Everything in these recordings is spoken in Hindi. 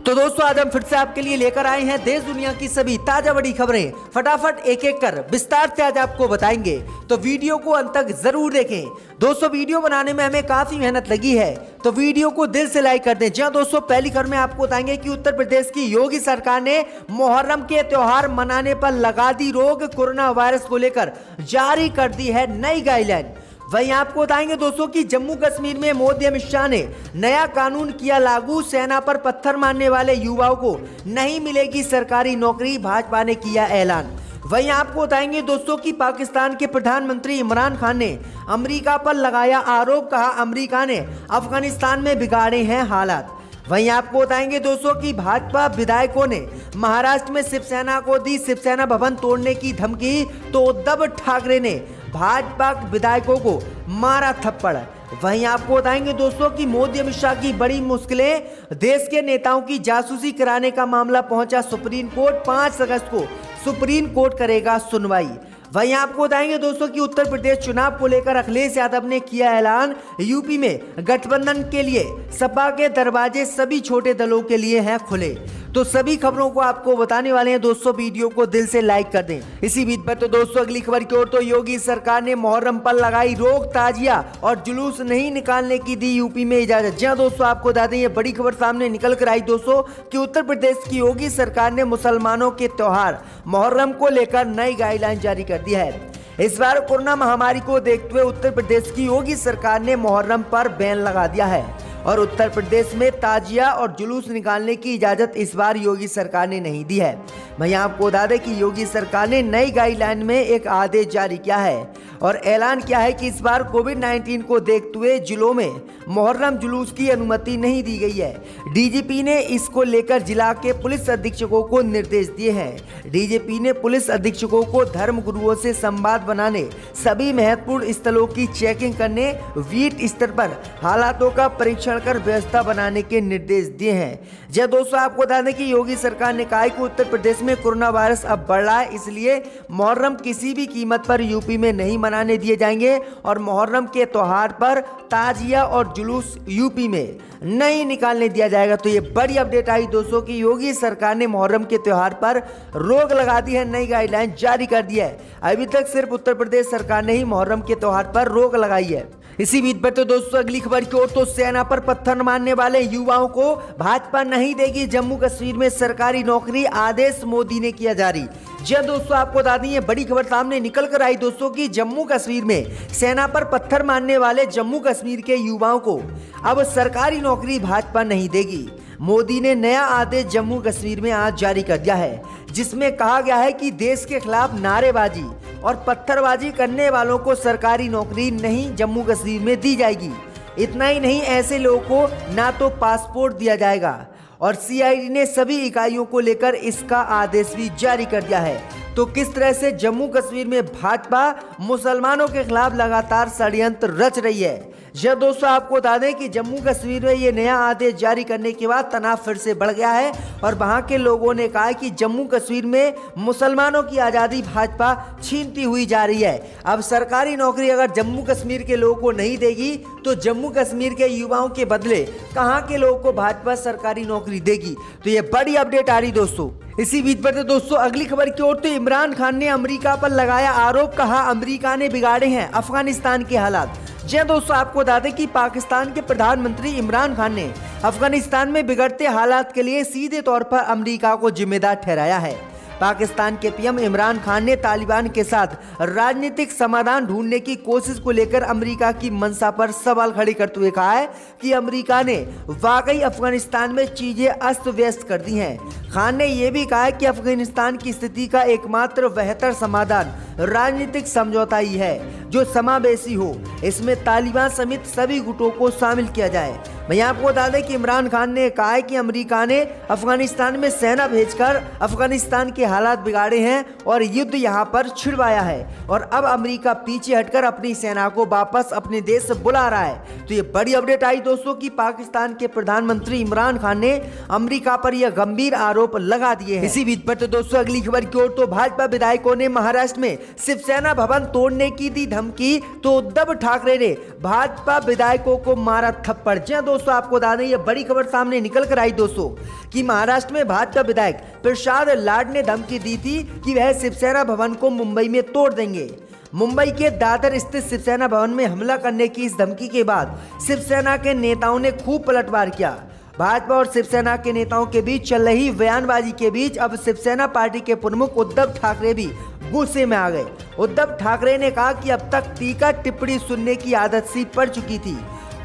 तो दोस्तों आज हम फिर से आपके लिए लेकर आए हैं देश दुनिया की सभी ताजा बड़ी खबरें। फटाफट एक एक कर विस्तार से आज आपको बताएंगे, तो वीडियो को अंत तक जरूर देखें। दोस्तों वीडियो बनाने में हमें काफी मेहनत लगी है, तो वीडियो को दिल से लाइक कर दें। जी दोस्तों, पहली खबर में आपको बताएंगे कि उत्तर प्रदेश की योगी सरकार ने मुहर्रम के त्योहार मनाने पर लगा दी रोक। कोरोना वायरस को लेकर जारी कर दी है नई गाइडलाइन। वहीं आपको बताएंगे दोस्तों कि जम्मू कश्मीर में मोदी अमित शाह ने नया कानून किया लागू। सेना पर पत्थर मारने वाले युवाओं को नहीं मिलेगी सरकारी नौकरी, भाजपा ने किया ऐलान। वहीं आपको बताएंगे दोस्तों कि पाकिस्तान के प्रधानमंत्री इमरान खान ने अमेरिका पर लगाया आरोप, कहा अमेरिका ने अफगानिस्तान में बिगाड़े हैं हालात। वहीं आपको बताएंगे दोस्तों कि भाजपा विधायकों ने महाराष्ट्र में शिवसेना को दी शिवसेना भवन तोड़ने की धमकी, तो उद्धव ठाकरे ने भाजपा विधायकों को मारा थप्पड़। वहीं आपको बताएंगे दोस्तों कि मोदी अमित शाह की बड़ी मुश्किलें, देश के नेताओं की जासूसी कराने का मामला पहुंचा सुप्रीम कोर्ट। 5 अगस्त को सुप्रीम कोर्ट करेगा सुनवाई। वहीं आपको बताएंगे दोस्तों कि उत्तर प्रदेश चुनाव को लेकर अखिलेश यादव ने किया ऐलान। यूपी में गठबंधन के लिए सपा के दरवाजे सभी छोटे दलों के लिए हैं खुले। तो सभी खबरों को आपको बताने वाले हैं दोस्तों, वीडियो को दिल से लाइक कर दें। इसी बीच पर तो दोस्तों अगली खबर की ओर, तो योगी सरकार ने मुहर्रम पर लगाई रोक, ताजिया और जुलूस नहीं निकालने की दी यूपी में इजाजत। जी दोस्तों, आपको बता दें ये बड़ी खबर सामने निकल कर आई दोस्तों कि उत्तर प्रदेश की योगी सरकार ने मुसलमानों के त्योहार मुहर्रम को लेकर नई गाइडलाइन जारी कर दी है। इस बार कोरोना महामारी को देखते हुए उत्तर प्रदेश की योगी सरकार ने मुहर्रम पर बैन लगा दिया है और उत्तर प्रदेश में ताजिया और जुलूस निकालने की इजाजत इस बार योगी सरकार ने नहीं दी है। मैं आपको बता दें कि योगी सरकार ने नई गाइडलाइन में एक आदेश जारी किया है और ऐलान किया है कि इस बार कोविड-19 को देखते हुए जिलों में मुहर्रम जुलूस की अनुमति नहीं दी गई है। डीजीपी ने इसको लेकर जिला के पुलिस अधीक्षकों को निर्देश दिए हैं। डीजीपी ने पुलिस अधीक्षकों को धर्म गुरुओं से संवाद बनाने, सभी महत्वपूर्ण स्थलों की चेकिंग करने, वीट स्तर पर हालातों का परीक्षण कर व्यवस्था बनाने के निर्देश दिए हैं। जब दोस्तों आपको बता दें कि योगी सरकार ने कहा कि उत्तर प्रदेश में कोरोना वायरस अब बढ़ रहा है, इसलिए मुहर्रम किसी भी कीमत पर यूपी में नहीं मनाने दिए जाएंगे और मुहर्रम के त्योहार पर ताजिया और जुलूस यूपी में नहीं निकालने दिया जाएगा। तो ये बड़ी अपडेट आई दोस्तों कि योगी सरकार ने मुहर्रम के त्योहार पर रोक लगा दी है, नई गाइडलाइन जारी कर दी है। अभी तक सिर्फ उत्तर प्रदेश सरकार ने ही मुहर्रम के त्योहार पर रोक लगाई है। इसी बीच पर तो दोस्तों अगली खबर की ओर, तो सेना पर पत्थर मारने वाले युवाओं को भाजपा नहीं देगी जम्मू कश्मीर में सरकारी नौकरी, आदेश मोदी ने किया जारी। जी दोस्तों, आपको बता दें ये बड़ी खबर सामने निकल कर आई दोस्तों कि जम्मू कश्मीर में सेना पर पत्थर मारने वाले जम्मू कश्मीर के युवाओं को अब सरकारी नौकरी भाजपा नहीं देगी। मोदी ने नया आदेश जम्मू कश्मीर में आज जारी कर दिया है, जिसमें कहा गया है कि देश के खिलाफ नारेबाजी और पत्थरबाजी करने वालों को सरकारी नौकरी नहीं जम्मू कश्मीर में दी जाएगी। इतना ही नहीं, ऐसे लोगों को ना तो पासपोर्ट दिया जाएगा और सीआईडी ने सभी इकाइयों को लेकर इसका आदेश भी जारी कर दिया है। तो किस तरह से जम्मू कश्मीर में भाजपा मुसलमानों के खिलाफ लगातार षड्यंत्र रच रही है। यह दोस्तों आपको बता दें कि जम्मू कश्मीर में ये नया आदेश जारी करने के बाद तनाव फिर से बढ़ गया है और वहां के लोगों ने कहा कि जम्मू कश्मीर में मुसलमानों की आज़ादी भाजपा छीनती हुई जा रही है। अब सरकारी नौकरी अगर जम्मू कश्मीर के लोगों को नहीं देगी तो जम्मू कश्मीर के युवाओं के बदले कहाँ के लोगों को भाजपा सरकारी नौकरी देगी। तो ये बड़ी अपडेट आ रही दोस्तों। इसी बीच पर दोस्तों अगली खबर की ओर, तो इमरान खान ने अमेरिका पर लगाया आरोप, कहा अमेरिका ने बिगाड़े हैं अफगानिस्तान के हालात। जी दोस्तों, आपको बता दें कि पाकिस्तान के प्रधानमंत्री इमरान खान ने अफगानिस्तान में बिगड़ते हालात के लिए सीधे तौर पर अमेरिका को जिम्मेदार ठहराया है। पाकिस्तान के पीएम इमरान खान ने तालिबान के साथ राजनीतिक समाधान ढूंढने की कोशिश को लेकर अमेरिका की मंशा पर सवाल खड़े करते हुए कहा है कि अमेरिका ने वाकई अफगानिस्तान में चीजें अस्त व्यस्त कर दी हैं। खान ने यह भी कहा है कि अफगानिस्तान की स्थिति का एकमात्र बेहतर समाधान राजनीतिक समझौता ही है जो समावेशी हो, इसमें तालिबान समेत सभी गुटों को शामिल किया जाए। मैं आपको बता दें कि इमरान खान ने कहा है कि अमेरिका ने अफगानिस्तान में सेना भेजकर अफगानिस्तान के हालात बिगाड़े हैं और युद्ध यहां पर छिड़वाया है और अब अमेरिका पीछे हटकर अपनी सेना को वापस अपने देश बुला रहा है। तो ये बड़ी अपडेट आई दोस्तों कि पाकिस्तान के प्रधानमंत्री इमरान खान ने अमेरिका पर यह गंभीर आरोप लगा दिए हैं। इसी बीच पर तो दोस्तों अगली खबर की ओर, तो भाजपा विधायकों ने महाराष्ट्र में शिवसेना भवन तोड़ने की दी धमकी, तो उद्धव ठाकरे ने भाजपा विधायकों को मारा थप्पड़। दोस्तों आपको बता दें, ये बड़ी खबर सामने निकल कर आई दोस्तों कि महाराष्ट्र में भाजपा विधायक प्रसाद लाड ने धमकी दी थी कि वह शिवसेना भवन को मुंबई में तोड़ देंगे। मुंबई के दादर स्थित शिवसेना भवन में हमला करने की इस धमकी के बाद शिवसेना के नेताओं ने खूब पलटवार किया। भाजपा और शिवसेना के नेताओं के बीच चल रही बयानबाजी के बीच अब शिवसेना पार्टी के प्रमुख उद्धव ठाकरे भी गुस्से में आ गए। उद्धव ठाकरे ने कहा कि अब तक टीका टिप्पणी सुनने की आदत सी पड़ चुकी थी।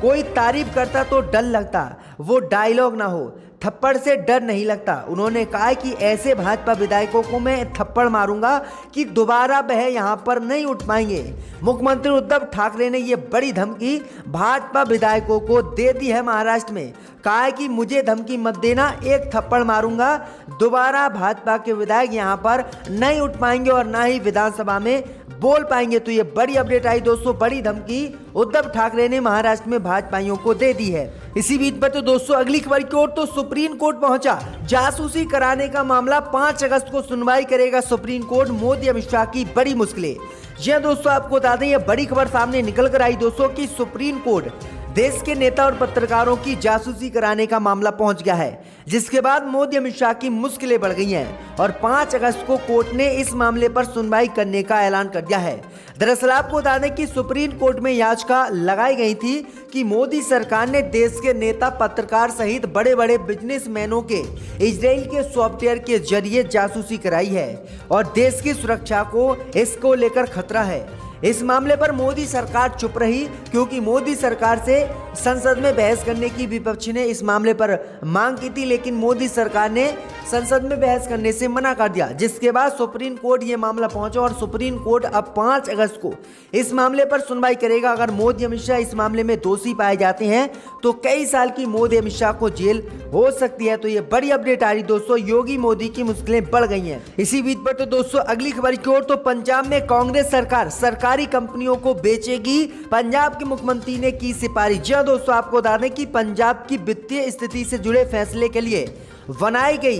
कोई तारीफ करता तो डर लगता, वो डायलॉग ना हो, थप्पड़ से डर नहीं लगता। उन्होंने कहा कि ऐसे भाजपा विधायकों को मैं थप्पड़ मारूंगा कि दोबारा वह यहां पर नहीं उठ पाएंगे। मुख्यमंत्री उद्धव ठाकरे ने ये बड़ी धमकी भाजपा विधायकों को दे दी है। महाराष्ट्र में कहा है कि मुझे धमकी मत देना, एक थप्पड़ मारूंगा, दोबारा भाजपा के विधायक यहां पर नहीं उठ पाएंगे और ना ही विधानसभा में बोल पाएंगे। तो ये बड़ी अपडेट आई दोस्तों, बड़ी धमकी उद्धव ठाकरे ने महाराष्ट्र में भाजपाइयों को दे दी है। इसी बीच पर तो दोस्तों अगली खबर की ओर तो सुप्रीम कोर्ट पहुंचा। जासूसी कराने का मामला 5 अगस्त को सुनवाई करेगा सुप्रीम कोर्ट। मोदी अमित शाह की बड़ी मुश्किलें। जी हां दोस्तों, आपको बता दें, ये बड़ी खबर सामने निकल कर आई दोस्तों कि सुप्रीम कोर्ट देश के नेता और पत्रकारों की जासूसी कराने का मामला पहुंच गया है, जिसके बाद मोदी अमित शाह की मुश्किलें बढ़ गई हैं और 5 अगस्त को कोर्ट ने इस मामले पर सुनवाई करने का ऐलान कर दिया है। दरअसल आपको बता दें कि सुप्रीम कोर्ट में याचिका लगाई गई थी कि मोदी सरकार ने देश के नेता, पत्रकार सहित बड़े बड़े बिजनेसमैनों के इजराइल के सॉफ्टवेयर के जरिए जासूसी कराई है और देश की सुरक्षा को इसको लेकर खतरा है। इस मामले पर मोदी सरकार चुप रही क्योंकि मोदी सरकार से संसद में बहस करने की विपक्ष ने इस मामले पर मांग की थी, लेकिन मोदी सरकार ने संसद में बहस करने से मना कर दिया, जिसके बाद सुप्रीम कोर्ट ये मामला पहुंचा और सुप्रीम कोर्ट अब 5 अगस्त को इस मामले पर सुनवाई करेगा। अगर मोदी अमित शाह इस मामले में दोषी पाए जाते हैं तो कई साल की मोदी अमित शाह को जेल हो सकती है। तो ये बड़ी अपडेट आ रही दोस्तों, योगी मोदी की मुश्किलें बढ़ गई हैं। इसी बीच पर तो दोस्तों अगली खबर की ओर तो पंजाब में कांग्रेस सरकार सरकारी कंपनियों को बेचेगी, पंजाब के मुख्यमंत्री ने की सिफारिश। जी दोस्तों, आपको बता दें कि पंजाब की वित्तीय स्थिति से जुड़े फैसले के लिए बनाई गई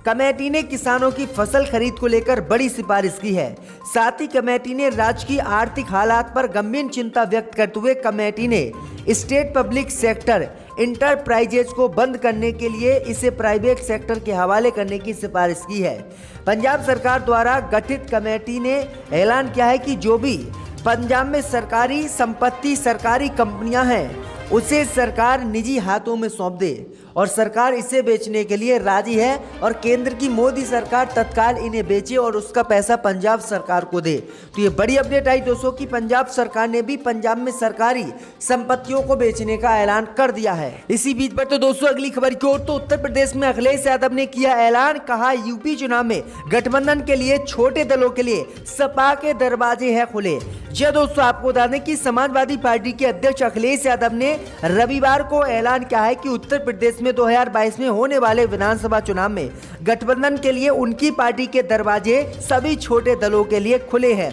कमेटी ने किसानों की फसल खरीद को लेकर बड़ी सिफारिश की है। साथ ही कमेटी ने राज्य की आर्थिक हालात पर गंभीर चिंता व्यक्त करते हुए कमेटी ने स्टेट पब्लिक सेक्टर इंटरप्राइजेज को बंद करने के लिए इसे प्राइवेट सेक्टर के हवाले करने की सिफारिश की है। पंजाब सरकार द्वारा गठित कमेटी ने ऐलान किया है कि जो भी पंजाब में सरकारी संपत्ति, सरकारी कंपनियां हैं, उसे सरकार निजी हाथों में सौंप दे और सरकार इसे बेचने के लिए राजी है और केंद्र की मोदी सरकार तत्काल इन्हें बेचे और उसका पैसा पंजाब सरकार को दे। तो ये बड़ी अपडेट आई दोस्तों कि पंजाब सरकार ने भी पंजाब में सरकारी संपत्तियों को बेचने का ऐलान कर दिया है। इसी बीच पर तो दोस्तों अगली खबर की ओर तो उत्तर प्रदेश में अखिलेश यादव ने किया ऐलान, कहा यूपी चुनाव में गठबंधन के लिए छोटे दलों के लिए सपा के दरवाजे हैं खुले। जी दोस्तों, आपको बता दें कि समाजवादी पार्टी के अध्यक्ष अखिलेश यादव ने रविवार को ऐलान किया है कि उत्तर प्रदेश में 2022 में होने वाले विधानसभा चुनाव में गठबंधन के लिए उनकी पार्टी के दरवाजे सभी छोटे दलों के लिए खुले हैं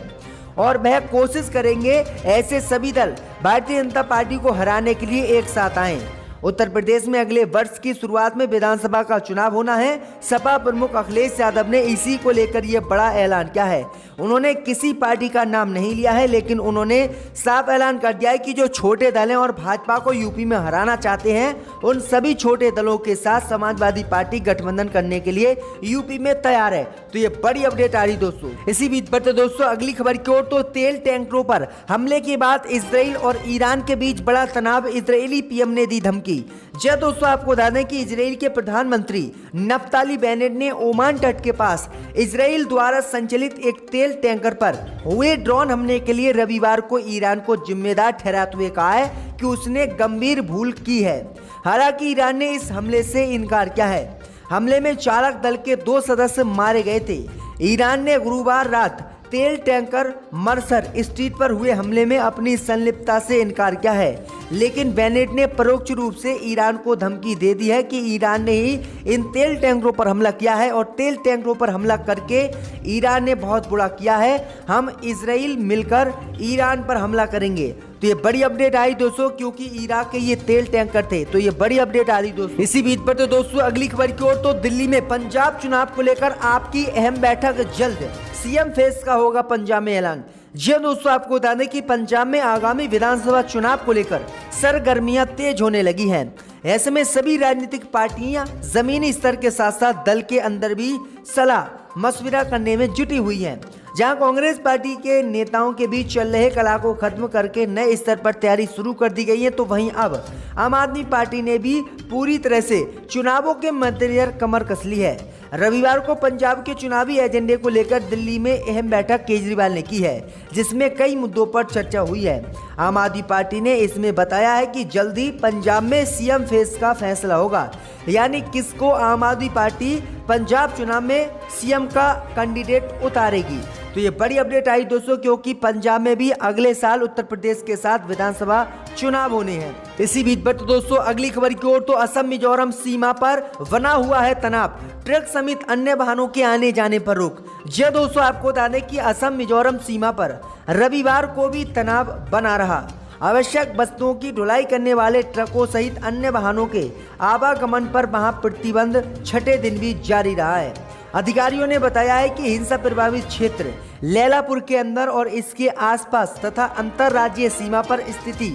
और वह कोशिश करेंगे ऐसे सभी दल भारतीय जनता पार्टी को हराने के लिए एक साथ आएं। उत्तर प्रदेश में अगले वर्ष की शुरुआत में विधानसभा का चुनाव होना है। सपा प्रमुख अखिलेश यादव ने इसी को लेकर यह बड़ा ऐलान किया है। उन्होंने किसी पार्टी का नाम नहीं लिया है, लेकिन उन्होंने साफ ऐलान कर दिया है कि जो छोटे दल हैं और भाजपा को यूपी में हराना चाहते हैं, उन सभी छोटे दलों के साथ समाजवादी पार्टी गठबंधन करने के लिए यूपी में तैयार है। तो ये बड़ी अपडेट आ रही दोस्तों। इसी बीच पर तो दोस्तों अगली खबर की ओर तो तेल टैंकरों पर हमले के बाद इजराइल और ईरान के बीच बड़ा तनाव, इजरायली पीएम ने दी धमकी। जी दोस्तों, आपको बता दें कि इजराइल के प्रधानमंत्री नफ्ताली बेनेट ने ओमान तट के पास इजराइल द्वारा संचालित एक तेल टैंकर पर हुए ड्रोन हमले के लिए रविवार को ईरान को जिम्मेदार ठहराते हुए कहा है कि उसने गंभीर भूल की है। हालांकि ईरान ने इस हमले से इनकार किया है। हमले में चालक दल के 2 सदस्य मारे गए थे। ईरान ने गुरुवार रात तेल टैंकर मर्सर स्ट्रीट पर हुए हमले में अपनी संलिप्तता से इनकार किया है, लेकिन बेनेट ने परोक्ष रूप से ईरान को धमकी दे दी है कि ईरान ने ही इन तेल टैंकरों पर हमला किया है और तेल टैंकरों पर हमला करके ईरान ने बहुत बुरा किया है। हम इजराइल मिलकर ईरान पर हमला करेंगे। तो ये बड़ी अपडेट आई दोस्तों, क्योंकि इराक के ये तेल टैंकर थे। तो ये बड़ी अपडेट आ रही दोस्तों। इसी बीच पर तो दोस्तों अगली खबर की ओर तो दिल्ली में पंजाब चुनाव को लेकर आपकी अहम बैठक जल्द, सीएम फेस का होगा पंजाब में ऐलान। जी दोस्तों, आपको बता दें कि पंजाब में आगामी विधानसभा चुनाव को लेकर सरगर्मियां तेज होने लगी हैं। ऐसे में सभी राजनीतिक पार्टियां जमीनी स्तर के साथ साथ दल के अंदर भी सलाह मशविरा करने में जुटी हुई हैं। जहां कांग्रेस पार्टी के नेताओं के बीच चल रहे कलह को खत्म करके नए स्तर पर तैयारी शुरू कर दी गई है, तो वहीं अब आम आदमी पार्टी ने भी पूरी तरह से चुनावों के मद्देनजर कमर कस ली है। रविवार को पंजाब के चुनावी एजेंडे को लेकर दिल्ली में अहम बैठक केजरीवाल ने की है, जिसमें कई मुद्दों पर चर्चा हुई है। आम आदमी पार्टी ने इसमें बताया है कि जल्द ही पंजाब में सीएम फेस का फैसला होगा, यानी किसको आम आदमी पार्टी पंजाब चुनाव में सीएम का कैंडिडेट उतारेगी। तो ये बड़ी अपडेट आई दोस्तों, क्योंकि पंजाब में भी अगले साल उत्तर प्रदेश के साथ विधानसभा चुनाव होने हैं। इसी बीच पर तो दोस्तों अगली खबर की ओर, तो असम मिजोरम सीमा पर बना हुआ है तनाव, ट्रक समेत अन्य वाहनों के आने जाने पर रोक। जी दोस्तों, आपको बता दें कि असम मिजोरम सीमा पर रविवार को भी तनाव बना रहा। आवश्यक वस्तुओं की ढुलाई करने वाले ट्रकों सहित अन्य वाहनों के आवागमन पर वहां प्रतिबंध छठे दिन भी जारी रहा है। अधिकारियों ने बताया है कि हिंसा प्रभावित क्षेत्र लैलापुर के अंदर और इसके आसपास तथा अंतर्राज्यीय सीमा पर स्थिति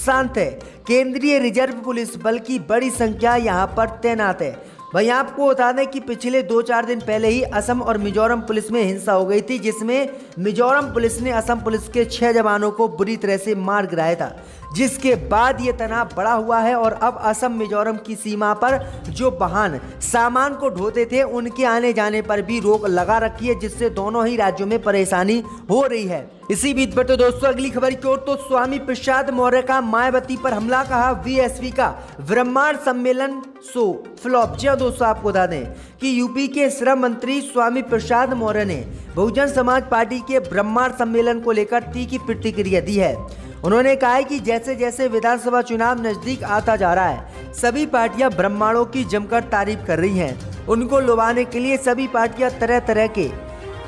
शांत है। केंद्रीय रिजर्व पुलिस बल की बड़ी संख्या यहां पर तैनात है। वहीं आपको बता दें कि पिछले 2-4 दिन पहले ही असम और मिजोरम पुलिस में हिंसा हो गई थी, जिसमें मिजोरम पुलिस ने असम पुलिस के 6 जवानों को बुरी तरह से मार गिराया था, जिसके बाद ये तनाव बढ़ा हुआ है। और अब असम मिजोरम की सीमा पर जो वाहन सामान को ढोते थे उनके आने जाने पर भी रोक लगा रखी है, जिससे दोनों ही राज्यों में परेशानी हो रही है। इसी बीच पर तो दोस्तों अगली खबर की ओर, तो स्वामी प्रसाद मौर्य का मायावती पर हमला, कहा वीएसवी का ब्रह्मांड सम्मेलन शो फ्लॉप। जी दोस्तों, आपको बता दें कि यूपी के श्रम मंत्री स्वामी प्रसाद मौर्य ने बहुजन समाज पार्टी के ब्रह्मांड सम्मेलन को लेकर तीखी प्रतिक्रिया दी है। उन्होंने कहा है कि जैसे जैसे विधानसभा चुनाव नजदीक आता जा रहा है, सभी पार्टियां ब्रह्मांडों की जमकर तारीफ कर रही हैं। उनको लुभाने के लिए सभी पार्टियां तरह तरह के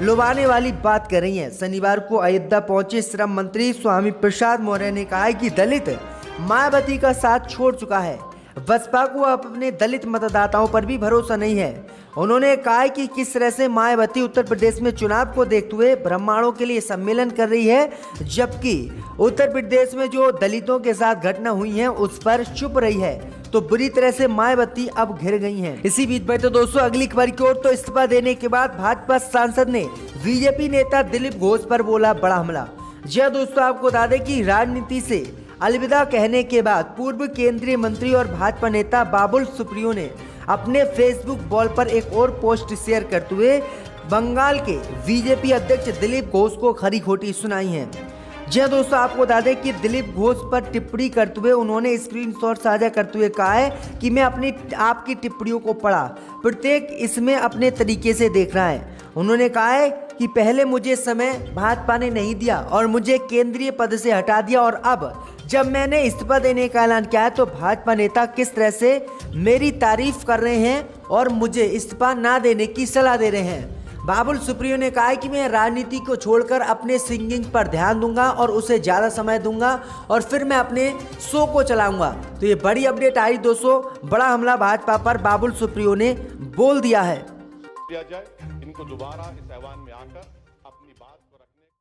लुभाने वाली बात कर रही हैं। शनिवार को अयोध्या पहुंचे श्रम मंत्री स्वामी प्रसाद मौर्य ने कहा है कि दलित मायावती का साथ छोड़ चुका है, बसपा को अपने दलित मतदाताओं पर भी भरोसा नहीं है। उन्होंने कहा है कि किस तरह से मायावती उत्तर प्रदेश में चुनाव को देखते हुए ब्रह्मांडों के लिए सम्मेलन कर रही है, जबकि उत्तर प्रदेश में जो दलितों के साथ घटना हुई है उस पर चुप रही है। तो बुरी तरह से मायावती अब घिर गई हैं। इसी बीच में तो दोस्तों अगली खबर की ओर, तो इस्तीफा देने के बाद भाजपा सांसद ने बीजेपी नेता दिलीप घोष पर बोला बड़ा हमला। जी दोस्तों, आपको बता दें कि राजनीति से अलविदा कहने के बाद पूर्व केंद्रीय मंत्री और भाजपा नेता बाबुल सुप्रियो ने अपने फेसबुक वॉल पर एक और पोस्ट शेयर करते हुए बंगाल के बीजेपी अध्यक्ष दिलीप घोष को खरी खोटी सुनाई है। जी दोस्तों, आपको बता दें कि दिलीप घोष पर टिप्पणी करते हुए उन्होंने स्क्रीनशॉट साझा करते हुए कहा है कि मैं अपनी आपकी टिप्पणियों को पढ़ा, प्रत्येक इसमें अपने तरीके से देख रहा है। उन्होंने कहा है कि पहले मुझे समय भाजपा ने नहीं दिया और मुझे केंद्रीय पद से हटा दिया, और अब जब मैंने इस्तीफा देने का ऐलान किया है तो भाजपा नेता किस तरह से मेरी तारीफ कर रहे हैं और मुझे इस्तीफा ना देने की सलाह दे रहे हैं। बाबुल सुप्रियो ने कहा है कि मैं राजनीति को छोड़कर अपने सिंगिंग पर ध्यान दूंगा और उसे ज़्यादा समय दूंगा और फिर मैं अपने शो को चलाऊंगा। तो ये बड़ी अपडेट आई दोस्तों, बड़ा हमला भाजपा पर बाबुल सुप्रियो ने बोल दिया है। इनको दोबारा इस ऐवान में आकर